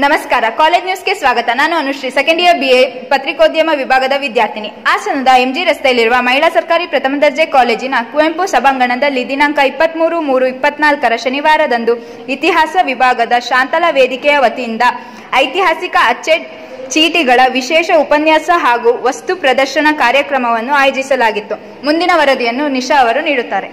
ನಮಸ್ಕಾರ, ಕಾಲೇಜ್ ನ್ಯೂಸ್ಗೆ ಸ್ವಾಗತ. ನಾನು ಅನುಶ್ರೀ, ಸೆಕೆಂಡ್ ಇಯರ್ BA ಪತ್ರಿಕೋದ್ಯಮ ವಿಭಾಗದ ವಿದ್ಯಾರ್ಥಿನಿ. ಹಾಸನದ MG ರಸ್ತೆಯಲ್ಲಿರುವ ಮಹಿಳಾ ಸರ್ಕಾರಿ ಪ್ರಥಮ ದರ್ಜೆ ಕಾಲೇಜಿನ ಕುವೆಂಪು ಸಭಾಂಗಣದಲ್ಲಿ ದಿನಾಂಕ 23/3/24 ಶನಿವಾರದಂದು ಇತಿಹಾಸ ವಿಭಾಗದ ಶಾಂತಲಾ ವೇದಿಕೆಯ ವತಿಯಿಂದ ಐತಿಹಾಸಿಕ ಅಚ್ಚೆ ಚೀಟಿಗಳ ವಿಶೇಷ ಉಪನ್ಯಾಸ ಹಾಗೂ ವಸ್ತು ಪ್ರದರ್ಶನ ಕಾರ್ಯಕ್ರಮವನ್ನು ಆಯೋಜಿಸಲಾಗಿತ್ತು. ಮುಂದಿನ ವರದಿಯನ್ನು ನಿಶಾ ಅವರು ನೀಡುತ್ತಾರೆ.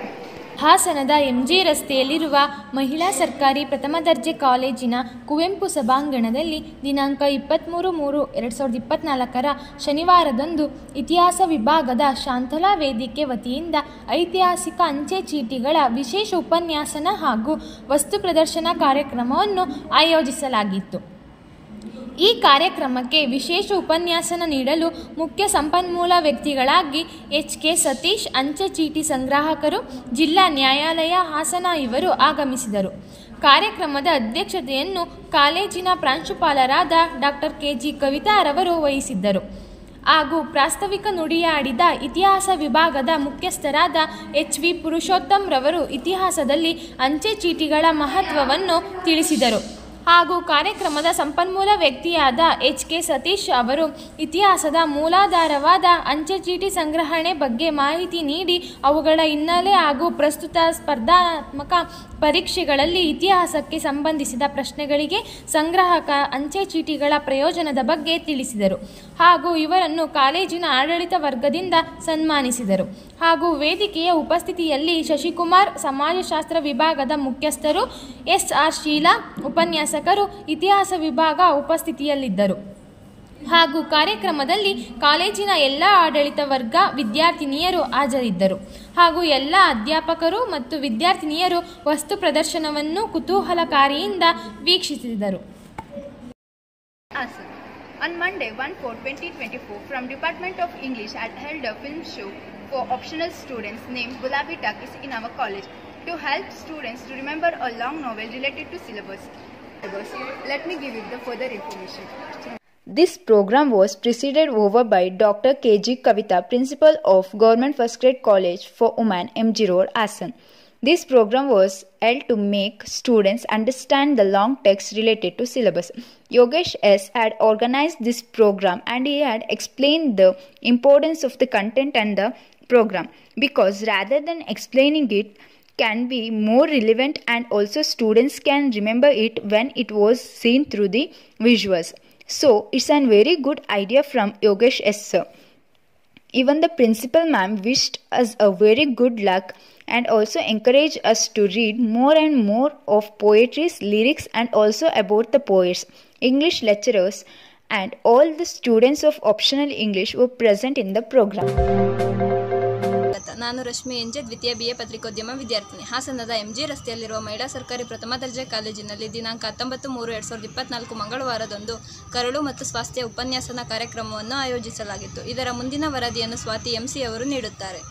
ಹಾಸನದ MG ರಸ್ತೆಯಲ್ಲಿರುವ ಮಹಿಳಾ ಸರ್ಕಾರಿ ಪ್ರಥಮ ದರ್ಜೆ ಕಾಲೇಜಿನ ಕುವೆಂಪು ಸಭಾಂಗಣದಲ್ಲಿ ದಿನಾಂಕ 23/3/2024 ಶನಿವಾರದಂದು ಇತಿಹಾಸ ವಿಭಾಗದ ಶಾಂತಲಾ ವೇದಿಕೆ ವತಿಯಿಂದ ಐತಿಹಾಸಿಕ ಅಂಚೆ ಚೀಟಿಗಳ ವಿಶೇಷ ಉಪನ್ಯಾಸನ ಹಾಗೂ ವಸ್ತು ಪ್ರದರ್ಶನ ಕಾರ್ಯಕ್ರಮವನ್ನು ಆಯೋಜಿಸಲಾಗಿತ್ತು. ಈ ಕಾರ್ಯಕ್ರಮಕ್ಕೆ ವಿಶೇಷ ಉಪನ್ಯಾಸನ ನೀಡಲು ಮುಖ್ಯ ಸಂಪನ್ಮೂಲ ವ್ಯಕ್ತಿಗಳಾಗಿ HK ಸತೀಶ್, ಅಂಚೆ ಚೀಟಿ ಸಂಗ್ರಾಹಕರು, ಜಿಲ್ಲಾ ನ್ಯಾಯಾಲಯ ಹಾಸನ ಇವರು ಆಗಮಿಸಿದರು. ಕಾರ್ಯಕ್ರಮದ ಅಧ್ಯಕ್ಷತೆಯನ್ನು ಕಾಲೇಜಿನ ಪ್ರಾಂಶುಪಾಲರಾದ ಡಾಕ್ಟರ್ KG ಕವಿತಾರವರು ವಹಿಸಿದ್ದರು. ಹಾಗೂ ಪ್ರಾಸ್ತಾವಿಕ ನುಡಿಯಾಡಿದ ಇತಿಹಾಸ ವಿಭಾಗದ ಮುಖ್ಯಸ್ಥರಾದ HV ಪುರುಷೋತ್ತಮ್ ರವರು ಇತಿಹಾಸದಲ್ಲಿ ಅಂಚೆ ಚೀಟಿಗಳ ಮಹತ್ವವನ್ನು ತಿಳಿಸಿದರು. ಹಾಗೂ ಕಾರ್ಯಕ್ರಮದ ಸಂಪನ್ಮೂಲ ವ್ಯಕ್ತಿಯಾದ HK ಸತೀಶ್ ಅವರು ಇತಿಹಾಸದ ಮೂಲಾಧಾರವಾದ ಅಂಚೆ ಚೀಟಿ ಸಂಗ್ರಹಣೆ ಬಗ್ಗೆ ಮಾಹಿತಿ ನೀಡಿ ಅವುಗಳ ಹಿನ್ನೆಲೆ ಹಾಗೂ ಪ್ರಸ್ತುತ ಸ್ಪರ್ಧಾತ್ಮಕ ಪರೀಕ್ಷೆಗಳಲ್ಲಿ ಇತಿಹಾಸಕ್ಕೆ ಸಂಬಂಧಿಸಿದ ಪ್ರಶ್ನೆಗಳಿಗೆ ಸಂಗ್ರಾಹಕ ಅಂಚೆ ಚೀಟಿಗಳ ಪ್ರಯೋಜನದ ಬಗ್ಗೆ ತಿಳಿಸಿದರು. ಹಾಗೂ ಇವರನ್ನು ಕಾಲೇಜಿನ ಆಡಳಿತ ವರ್ಗದಿಂದ ಸನ್ಮಾನಿಸಿದರು. ಹಾಗೂ ವೇದಿಕೆಯ ಉಪಸ್ಥಿತಿಯಲ್ಲಿ ಶಶಿಕುಮಾರ್, ಸಮಾಜಶಾಸ್ತ್ರ ವಿಭಾಗದ ಮುಖ್ಯಸ್ಥರು, SR ಶೀಲಾ, ಉಪನ್ಯಾಸಕರು, ಇತಿಹಾಸ ವಿಭಾಗ ಉಪಸ್ಥಿತಿಯಲ್ಲಿದ್ದರು. ಹಾಗೂ ಕಾರ್ಯಕ್ರಮದಲ್ಲಿ ಕಾಲೇಜಿನ ಎಲ್ಲ ಆಡಳಿತ ವರ್ಗ, ವಿದ್ಯಾರ್ಥಿನಿಯರು ಹಾಜರಿದ್ದರು. ಹಾಗೂ ಎಲ್ಲ ಅಧ್ಯಾಪಕರು ಮತ್ತು ವಿದ್ಯಾರ್ಥಿನಿಯರು ವಸ್ತು ಪ್ರದರ್ಶನವನ್ನು ಕುತೂಹಲಕಾರಿಯಿಂದ ವೀಕ್ಷಿಸಿದರು. On Monday, 1/4/2024, from Department of English had held a film show for optional students named Gulabi Takis in our college to help students to remember a long novel related to syllabus. Let me give you the further information. This program was presided over by Dr. KG Kavita, Principal of Government First Grade College for Women, MG Road, Hassan. This program was held to make students understand the long text related to syllabus. Yogesh S. had organized this program and he had explained the importance of the content and the program, because rather than explaining it can be more relevant and also students can remember it when it was seen through the visuals. So it's a very good idea from Yogesh S. sir. Even the principal ma'am wished us a very good luck and also encouraged us to read more and more of poetries, lyrics and also about the poets. English lecturers and all the students of optional English were present in the program. ನಾನು Rashmi MJ, ದ್ವಿತೀಯ BA ಪತ್ರಿಕೋದ್ಯಮ ವಿದ್ಯಾರ್ಥಿನಿ. ಹಾಸನದ MG ರಸ್ತೆಯಲ್ಲಿರುವ ಮಹಿಳಾ ಸರ್ಕಾರಿ ಪ್ರಥಮ ದರ್ಜೆ ಕಾಲೇಜಿನಲ್ಲಿ ದಿನಾಂಕ 19/3/2024 ಮಂಗಳವಾರದಂದು ಕರಳು ಮತ್ತು ಸ್ವಾಸ್ಥ್ಯ ಉಪನ್ಯಾಸನ ಕಾರ್ಯಕ್ರಮವನ್ನು ಆಯೋಜಿಸಲಾಗಿತ್ತು. ಇದರ ಮುಂದಿನ ವರದಿಯನ್ನು ಸ್ವಾತಿ MC ಅವರು ನೀಡುತ್ತಾರೆ.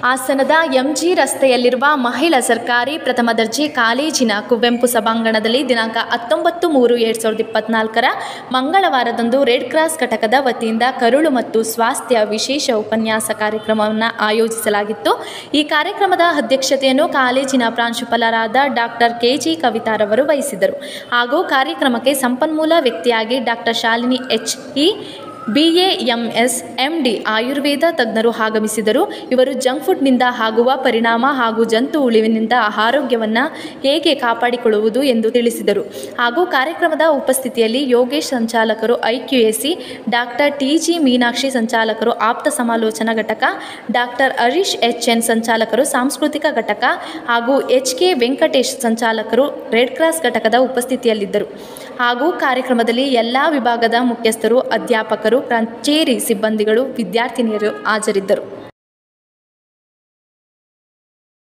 ಹಾಸನದ MG ರಸ್ತೆಯಲ್ಲಿರುವ ಮಹಿಳಾ ಸರ್ಕಾರಿ ಪ್ರಥಮ ದರ್ಜೆ ಕಾಲೇಜಿನ ಕುವೆಂಪು ಸಭಾಂಗಣದಲ್ಲಿ ದಿನಾಂಕ 19/3/2024 ಮಂಗಳವಾರದಂದು ರೆಡ್ ಕ್ರಾಸ್ ಘಟಕದ ವತಿಯಿಂದ ಕರುಳು ಮತ್ತು ಸ್ವಾಸ್ಥ್ಯ ವಿಶೇಷ ಉಪನ್ಯಾಸ ಕಾರ್ಯಕ್ರಮವನ್ನು ಆಯೋಜಿಸಲಾಗಿತ್ತು. ಈ ಕಾರ್ಯಕ್ರಮದ ಅಧ್ಯಕ್ಷತೆಯನ್ನು ಕಾಲೇಜಿನ ಪ್ರಾಂಶುಪಾಲರಾದ ಡಾಕ್ಟರ್ KG ಕವಿತಾರವರು ವಹಿಸಿದರು. ಹಾಗೂ ಕಾರ್ಯಕ್ರಮಕ್ಕೆ ಸಂಪನ್ಮೂಲ ವ್ಯಕ್ತಿಯಾಗಿ doctor Shalini HE, BA MS, MD Ayurveda ತಜ್ಞರು ಆಗಮಿಸಿದರು. ಇವರು ಜಂಕ್ ಫುಡ್ನಿಂದ ಆಗುವ ಪರಿಣಾಮ ಹಾಗೂ ಜಂತು ಉಳಿವಿನಿಂದ ಆರೋಗ್ಯವನ್ನು ಹೇಗೆ ಕಾಪಾಡಿಕೊಳ್ಳುವುದು ಎಂದು ತಿಳಿಸಿದರು. ಹಾಗೂ ಕಾರ್ಯಕ್ರಮದ ಉಪಸ್ಥಿತಿಯಲ್ಲಿ ಯೋಗೇಶ್ ಸಂಚಾಲಕರು IQAC, ಡಾಕ್ಟರ್ TG ಮೀನಾಕ್ಷಿ ಸಂಚಾಲಕರು ಆಪ್ತ ಸಮಾಲೋಚನಾ ಘಟಕ, ಡಾಕ್ಟರ್ ಹರೀಶ್ HN ಸಂಚಾಲಕರು ಸಾಂಸ್ಕೃತಿಕ ಘಟಕ ಹಾಗೂ HK ವೆಂಕಟೇಶ್ ಸಂಚಾಲಕರು ರೆಡ್ ಕ್ರಾಸ್ ಘಟಕದ ಉಪಸ್ಥಿತಿಯಲ್ಲಿದ್ದರು. ಹಾಗೂ ಕಾರ್ಯಕ್ರಮದಲ್ಲಿ ಎಲ್ಲ ವಿಭಾಗದ ಮುಖ್ಯಸ್ಥರು, ಅಧ್ಯಾಪಕರು, ಕಚೇರಿ ಸಿಬ್ಬಂದಿಗಳು, ವಿದ್ಯಾರ್ಥಿನಿಯರು ಹಾಜರಿದ್ದರು.